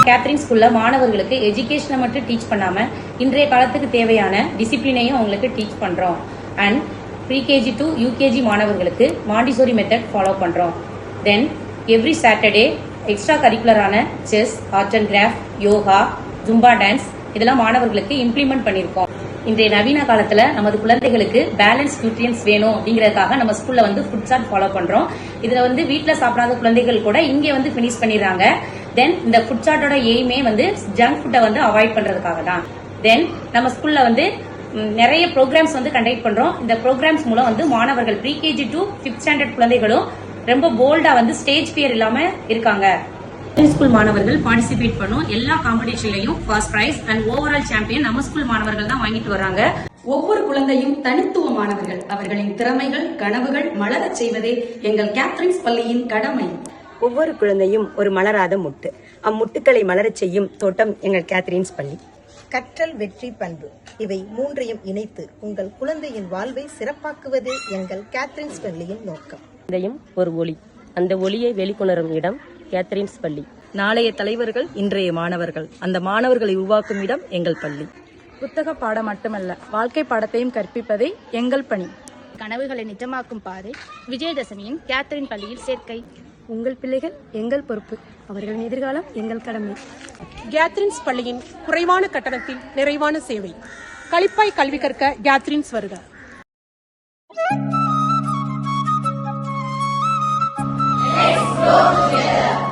Catherine ஸ்கூல்ல மாணவர்களுக்கு எஜுகேஷனை மட்டும் டீச் பண்ணாம இன்றைய காலத்துக்கு தேவையான டிசிப்ளினையும் அவங்களுக்கு டீச் பண்றோம். அண்ட் ப்ரீகேஜி டு யூகேஜி மாணவர்களுக்கு மாண்டிசோரி மெத்தட் ஃபாலோ பண்றோம். தென் எவ்ரி சாட்டர்டே எக்ஸ்ட்ரா கரிக்குலரான chess, art and craft, yoga, Zumba dance இதெல்லாம் மாணவர்களுக்கு இம்ப்ளிமெண்ட் பண்ணியிருக்கோம். இன்றைய நவீன காலத்துல நமது குழந்தைகளுக்கு பேலன்ஸ் நியூட்ரியன்ஸ் வேணும் அப்படிங்கறதுக்காக நம்ம ஸ்கூல்ல ஃபுட் சார்ட் ஃபாலோ பண்றோம். இதுல வீட்ல சாப்பிடாத குழந்தைகள் கூட இங்கே பினிஷ் பண்ணிடுறாங்க. தென் இந்த ஃபுட் சார்ட்டோட எய்மே ஜங்க் ஃபுட்டை அவாய்ட் பண்றதுக்காக தான். தென் நம்ம ஸ்கூல்ல நிறைய ப்ரோக்ராம்ஸ் கண்டக்ட் பண்றோம். இந்த ப்ரோக்ராம்ஸ் மூலம் மாணவர்கள் ப்ரீகேஜி டு 5th ஸ்டாண்டர்ட் குழந்தைகளும் ரொம்ப போல்டா ஸ்டேஜ் ஃபியர் இல்லாம இருக்காங்க. ஸ்கூல் மாணவர்கள் பார்ட்டிசிபேட் பண்ணும் எல்லா காம்படிஷன்லயும் first prize and overall champion நம்ம ஸ்கூல் மாணவர்கள் தான் வாங்கிட்டு வராங்க. ஒவ்வொரு குழந்தையும் தனித்துவமானவர்கள். அவர்களின் திறமைகள், கனவுகள் மலரச் செய்வதே எங்கள் கேத்ரின்ஸ் பள்ளியின் கடமை. ஒவ்வொரு குழந்தையும் ஒரு மலராத முட்டு. அம்முட்டுக்களை மலரச் செய்யும் தோட்டம் எங்கள் கேத்ரின்ஸ் பள்ளி. கற்றல், வெற்றி, பண்பு இவை மூன்றையும் இணைத்து உங்கள் குழந்தையின் வாழ்வை சிறப்பாக்குவதே எங்கள் கேத்ரின்ஸ் பள்ளியின் நோக்கம். ஒரு ஒளி, அந்த ஒளியை வெளிக்கொணரும் இடம் கேத்ரின்ஸ் பள்ளி. நாளைய தலைவர்கள் இன்றைய மாணவர்கள். அந்த மாணவர்களை உருவாக்கும் இடம் எங்கள் பள்ளி. புத்தக பாடம் மட்டுமல்ல, வாழ்க்கை பாடத்தையும் கற்பிப்பதே எங்கள் பணி. கனவுகளை நிஜமாக்கும் பாதை விஜயதசமியின் கேத்ரின் பள்ளியில் சேர்க்கை. உங்கள் பிள்ளைகள் எங்கள் பொறுப்பு, அவர்களின் எதிர்காலம் எங்கள் கடமை. கேத்ரின்ஸ் பள்ளியின் குறைவான கட்டணத்தில் நிறைவான சேவை. களிப்பாய் கல்வி கற்க கேத்ரின்ஸ் வருக. Let's go together.